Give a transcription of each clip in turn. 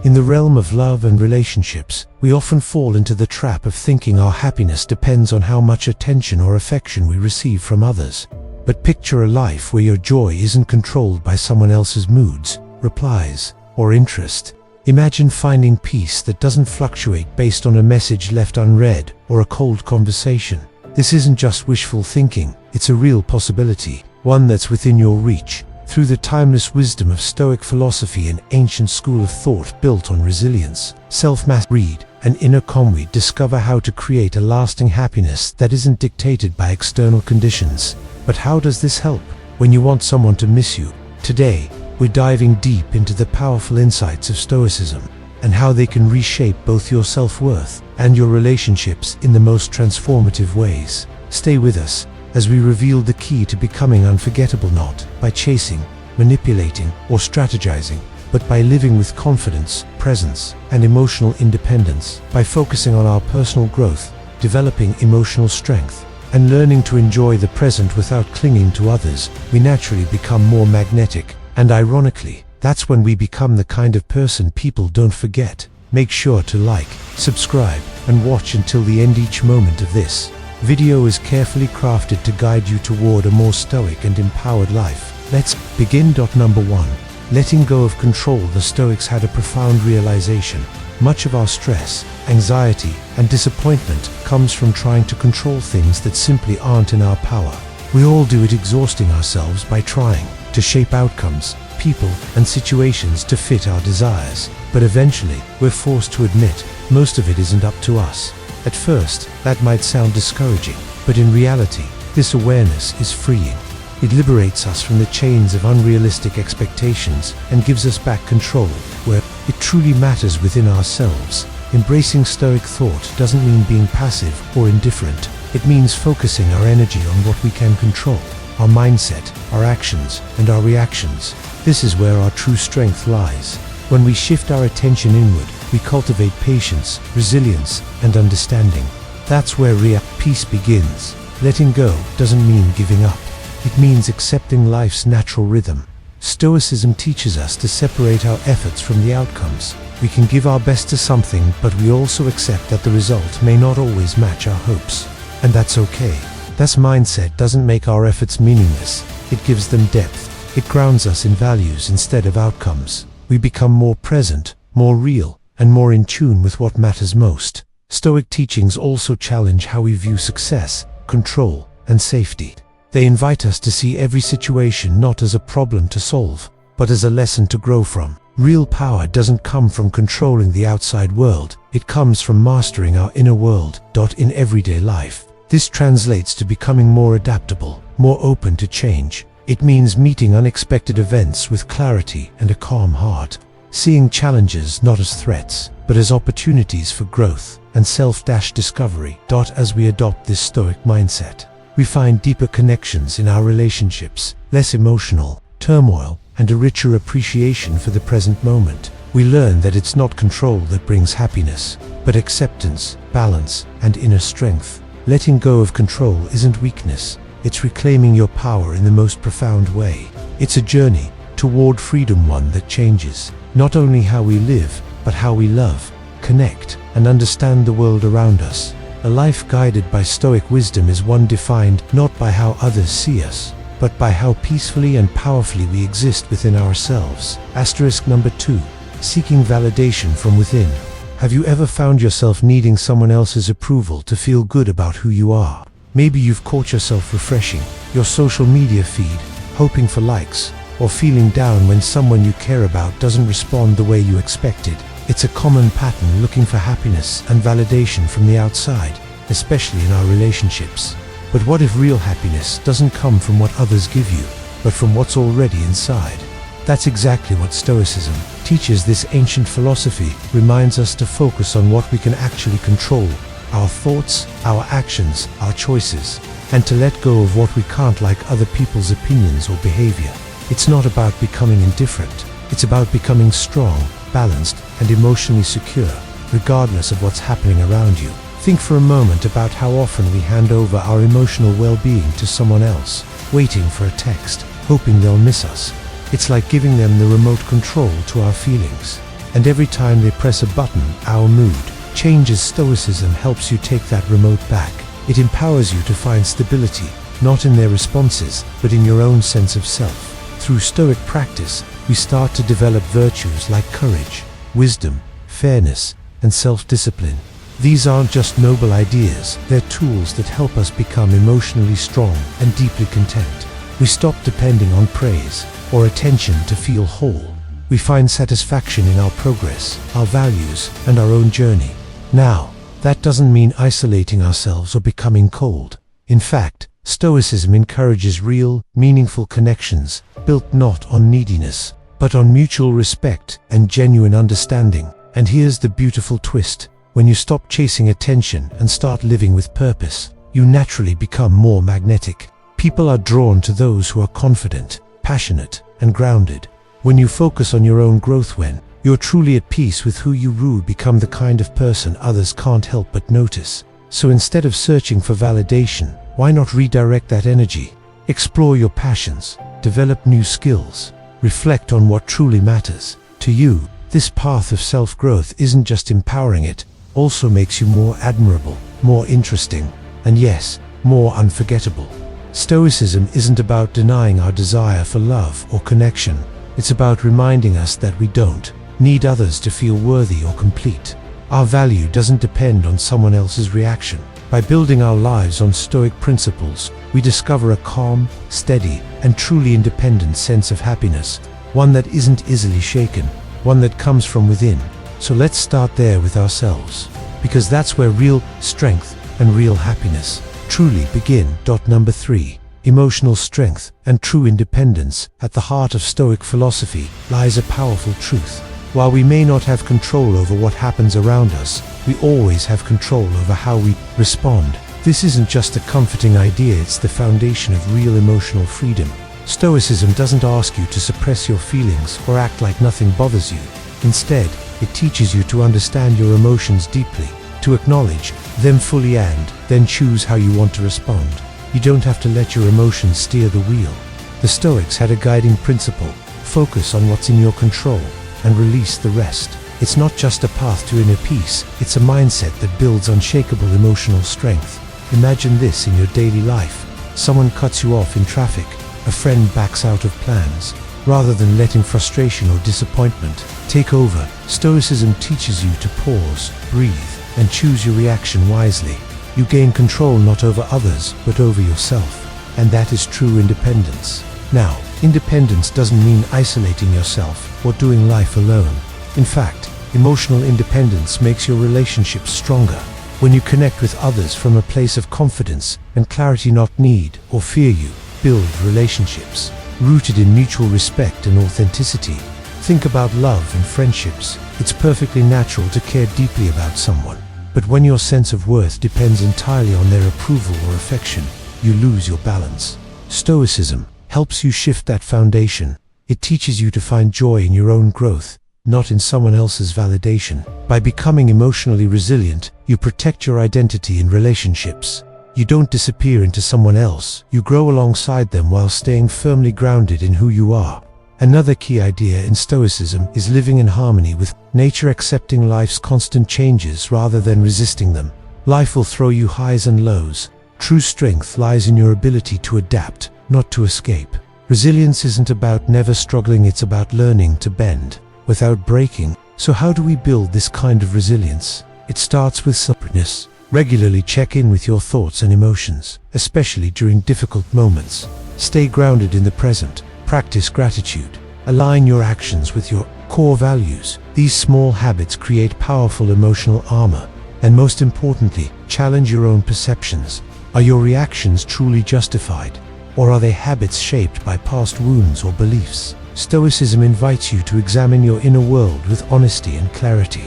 In the realm of love and relationships, we often fall into the trap of thinking our happiness depends on how much attention or affection we receive from others. But picture a life where your joy isn't controlled by someone else's moods, replies, or interest. Imagine finding peace that doesn't fluctuate based on a message left unread or a cold conversation. This isn't just wishful thinking, it's a real possibility, one that's within your reach. Through the timeless wisdom of Stoic philosophy, an ancient school of thought built on resilience, self-mastery, read, and inner calm, we discover how to create a lasting happiness that isn't dictated by external conditions. But how does this help when you want someone to miss you? Today, we're diving deep into the powerful insights of Stoicism and how they can reshape both your self-worth and your relationships in the most transformative ways. Stay with us as we reveal the key to becoming unforgettable, not by chasing, manipulating, or strategizing, but by living with confidence, presence, and emotional independence. By focusing on our personal growth, developing emotional strength, and learning to enjoy the present without clinging to others, we naturally become more magnetic. And ironically, that's when we become the kind of person people don't forget. Make sure to like, subscribe, and watch until the end. Each moment of this video is carefully crafted to guide you toward a more stoic and empowered life. Let's begin. Number 1. Letting go of control. The Stoics had a profound realization. Much of our stress, anxiety, and disappointment comes from trying to control things that simply aren't in our power. We all do it, exhausting ourselves by trying to shape outcomes, people, and situations to fit our desires. But eventually, we're forced to admit most of it isn't up to us. At first, that might sound discouraging, but in reality, this awareness is freeing. It liberates us from the chains of unrealistic expectations and gives us back control where it truly matters, within ourselves. Embracing Stoic thought doesn't mean being passive or indifferent. It means focusing our energy on what we can control: our mindset, our actions, and our reactions. This is where our true strength lies. When we shift our attention inward, we cultivate patience, resilience, and understanding. That's where real peace begins. Letting go doesn't mean giving up. It means accepting life's natural rhythm. Stoicism teaches us to separate our efforts from the outcomes. We can give our best to something, but we also accept that the result may not always match our hopes. And that's okay. This mindset doesn't make our efforts meaningless. It gives them depth. It grounds us in values instead of outcomes. We become more present, more real, and more in tune with what matters most. Stoic teachings also challenge how we view success, control, and safety. They invite us to see every situation not as a problem to solve, but as a lesson to grow from. Real power doesn't come from controlling the outside world. It comes from mastering our inner world. In everyday life, this translates to becoming more adaptable, more open to change. It means meeting unexpected events with clarity and a calm heart, seeing challenges not as threats, but as opportunities for growth and self-discovery. As we adopt this Stoic mindset, we find deeper connections in our relationships, less emotional turmoil, and a richer appreciation for the present moment. We learn that it's not control that brings happiness, but acceptance, balance, and inner strength. Letting go of control isn't weakness. It's reclaiming your power in the most profound way. It's a journey toward freedom, one that changes not only how we live, but how we love, connect, and understand the world around us. A life guided by Stoic wisdom is one defined not by how others see us, but by how peacefully and powerfully we exist within ourselves. Number 2. Seeking validation from within. Have you ever found yourself needing someone else's approval to feel good about who you are? Maybe you've caught yourself refreshing your social media feed, hoping for likes, or feeling down when someone you care about doesn't respond the way you expected. It's a common pattern, looking for happiness and validation from the outside, especially in our relationships. But what if real happiness doesn't come from what others give you, but from what's already inside? That's exactly what Stoicism teaches. This ancient philosophy reminds us to focus on what we can actually control: our thoughts, our actions, our choices, and to let go of what we can't, like other people's opinions or behavior. It's not about becoming indifferent. It's about becoming strong, balanced, and emotionally secure, regardless of what's happening around you. Think for a moment about how often we hand over our emotional well-being to someone else, waiting for a text, hoping they'll miss us. It's like giving them the remote control to our feelings. and every time they press a button, our mood changes. Stoicism helps you take that remote back. It empowers you to find stability, not in their responses, but in your own sense of self. Through Stoic practice, we start to develop virtues like courage, wisdom, fairness, and self-discipline. These aren't just noble ideas, they're tools that help us become emotionally strong and deeply content. We stop depending on praise or attention to feel whole. We find satisfaction in our progress, our values, and our own journey. Now, that doesn't mean isolating ourselves or becoming cold. In fact, Stoicism encourages real, meaningful connections, built not on neediness, but on mutual respect and genuine understanding. And here's the beautiful twist. When you stop chasing attention and start living with purpose, you naturally become more magnetic. People are drawn to those who are confident, passionate, and grounded. When you focus on your own growth, when you're truly at peace with who you become the kind of person others can't help but notice. So instead of searching for validation, why not redirect that energy? Explore your passions, develop new skills, reflect on what truly matters to you. This path of self-growth isn't just empowering, it also makes you more admirable, more interesting, and yes, more unforgettable. Stoicism isn't about denying our desire for love or connection. It's about reminding us that we don't need others to feel worthy or complete. Our value doesn't depend on someone else's reaction. By building our lives on Stoic principles, we discover a calm, steady, and truly independent sense of happiness, one that isn't easily shaken, one that comes from within. So let's start there with ourselves, because that's where real strength and real happiness truly begin. Number 3. Emotional strength and true independence. At the heart of Stoic philosophy lies a powerful truth. While we may not have control over what happens around us, we always have control over how we respond. This isn't just a comforting idea, it's the foundation of real emotional freedom. Stoicism doesn't ask you to suppress your feelings or act like nothing bothers you. Instead, it teaches you to understand your emotions deeply, to acknowledge them fully, and then choose how you want to respond. You don't have to let your emotions steer the wheel. The Stoics had a guiding principle: focus on what's in your control and release the rest. It's not just a path to inner peace, it's a mindset that builds unshakable emotional strength. Imagine this in your daily life. Someone cuts you off in traffic, a friend backs out of plans. Rather than letting frustration or disappointment take over, Stoicism teaches you to pause, breathe, and choose your reaction wisely. You gain control not over others, but over yourself. And that is true independence. Now, independence doesn't mean isolating yourself or doing life alone. In fact, emotional independence makes your relationships stronger. When you connect with others from a place of confidence and clarity, not need or fear, you build relationships rooted in mutual respect and authenticity. Think about love and friendships. It's perfectly natural to care deeply about someone. But when your sense of worth depends entirely on their approval or affection, you lose your balance. Stoicism helps you shift that foundation. It teaches you to find joy in your own growth, not in someone else's validation. By becoming emotionally resilient, you protect your identity in relationships. You don't disappear into someone else, you grow alongside them while staying firmly grounded in who you are. Another key idea in Stoicism is living in harmony with nature, accepting life's constant changes rather than resisting them. Life will throw you highs and lows. True strength lies in your ability to adapt, not to escape. Resilience isn't about never struggling, it's about learning to bend without breaking. So how do we build this kind of resilience? It starts with self-awareness. Regularly check in with your thoughts and emotions, especially during difficult moments. Stay grounded in the present. Practice gratitude. Align your actions with your core values. These small habits create powerful emotional armor. And most importantly, challenge your own perceptions. Are your reactions truly justified? Or are they habits shaped by past wounds or beliefs? Stoicism invites you to examine your inner world with honesty and clarity.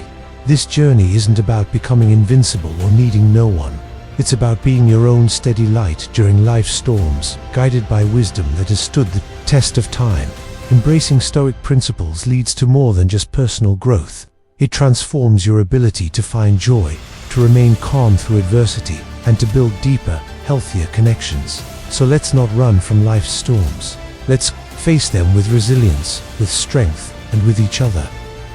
This journey isn't about becoming invincible or needing no one. It's about being your own steady light during life's storms, guided by wisdom that has stood the test of time. Embracing Stoic principles leads to more than just personal growth. It transforms your ability to find joy, to remain calm through adversity, and to build deeper, healthier connections. So let's not run from life's storms. Let's face them with resilience, with strength, and with each other.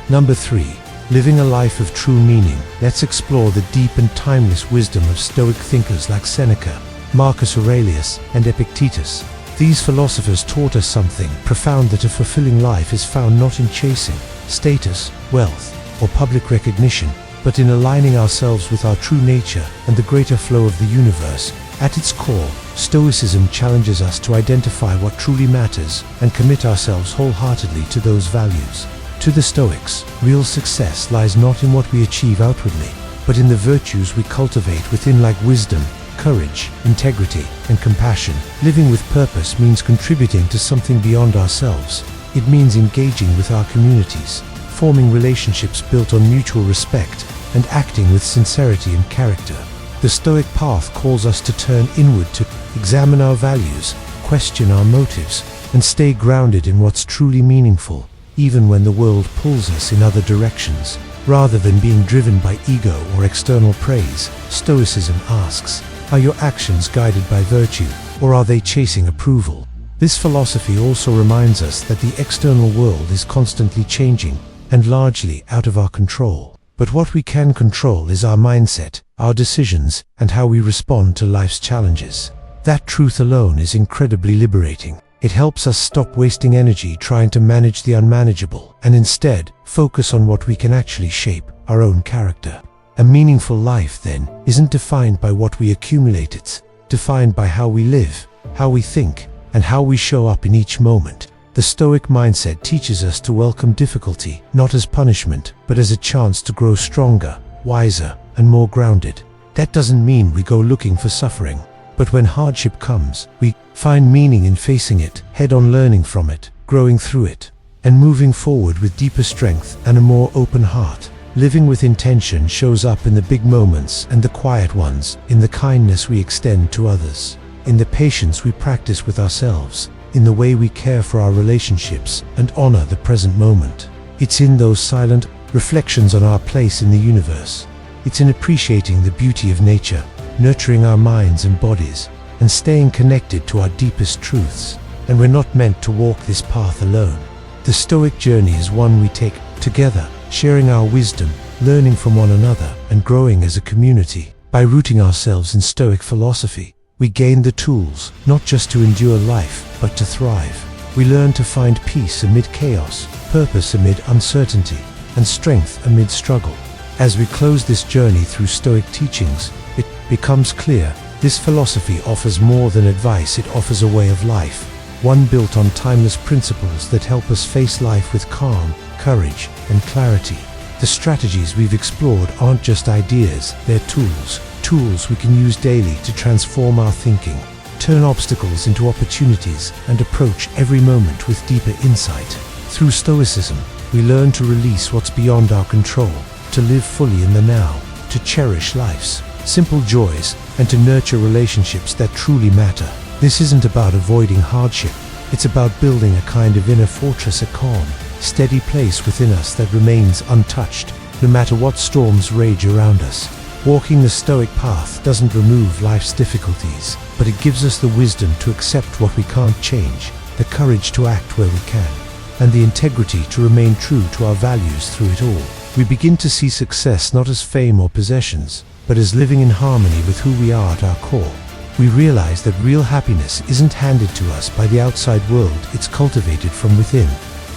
Number 3. Living a life of true meaning. Let's explore the deep and timeless wisdom of Stoic thinkers like Seneca, Marcus Aurelius, and Epictetus. These philosophers taught us something profound, that a fulfilling life is found not in chasing status, wealth, or public recognition, but in aligning ourselves with our true nature and the greater flow of the universe. At its core, Stoicism challenges us to identify what truly matters and commit ourselves wholeheartedly to those values. To the Stoics, real success lies not in what we achieve outwardly, but in the virtues we cultivate within, like wisdom, courage, integrity, and compassion. Living with purpose means contributing to something beyond ourselves. It means engaging with our communities, forming relationships built on mutual respect, and acting with sincerity and character. The Stoic path calls us to turn inward, to examine our values, question our motives, and stay grounded in what's truly meaningful, even when the world pulls us in other directions. Rather than being driven by ego or external praise, Stoicism asks, are your actions guided by virtue, or are they chasing approval? This philosophy also reminds us that the external world is constantly changing and largely out of our control. But what we can control is our mindset, our decisions, and how we respond to life's challenges. That truth alone is incredibly liberating. It helps us stop wasting energy trying to manage the unmanageable, and instead focus on what we can actually shape, our own character. A meaningful life, then, isn't defined by what we accumulate, it's defined by how we live, how we think, and how we show up in each moment. The Stoic mindset teaches us to welcome difficulty, not as punishment, but as a chance to grow stronger, wiser, and more grounded. That doesn't mean we go looking for suffering, but when hardship comes, we find meaning in facing it, head-on, learning from it, growing through it, and moving forward with deeper strength and a more open heart. Living with intention shows up in the big moments and the quiet ones, in the kindness we extend to others, in the patience we practice with ourselves, in the way we care for our relationships and honor the present moment. It's in those silent reflections on our place in the universe. It's in appreciating the beauty of nature, nurturing our minds and bodies, and staying connected to our deepest truths. And we're not meant to walk this path alone. The Stoic journey is one we take together, sharing our wisdom, learning from one another, and growing as a community. By rooting ourselves in Stoic philosophy, we gain the tools, not just to endure life, but to thrive. We learn to find peace amid chaos, purpose amid uncertainty, and strength amid struggle. As we close this journey through Stoic teachings, it becomes clear this philosophy offers more than advice. It offers a way of life, one built on timeless principles that help us face life with calm, courage, and clarity. The strategies we've explored aren't just ideas, they're tools we can use daily to transform our thinking, turn obstacles into opportunities, and approach every moment with deeper insight. Through Stoicism, we learn to release what's beyond our control, to live fully in the now, to cherish life's simple joys, and to nurture relationships that truly matter. This isn't about avoiding hardship, it's about building a kind of inner fortress, a calm, steady place within us that remains untouched, no matter what storms rage around us. Walking the Stoic path doesn't remove life's difficulties, but it gives us the wisdom to accept what we can't change, the courage to act where we can, and the integrity to remain true to our values through it all. We begin to see success not as fame or possessions, but as living in harmony with who we are at our core. We realize that real happiness isn't handed to us by the outside world, it's cultivated from within.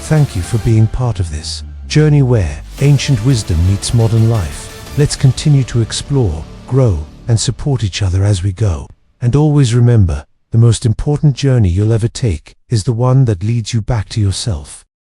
Thank you for being part of this journey where ancient wisdom meets modern life. Let's continue to explore, grow, and support each other as we go. And always remember, the most important journey you'll ever take is the one that leads you back to yourself.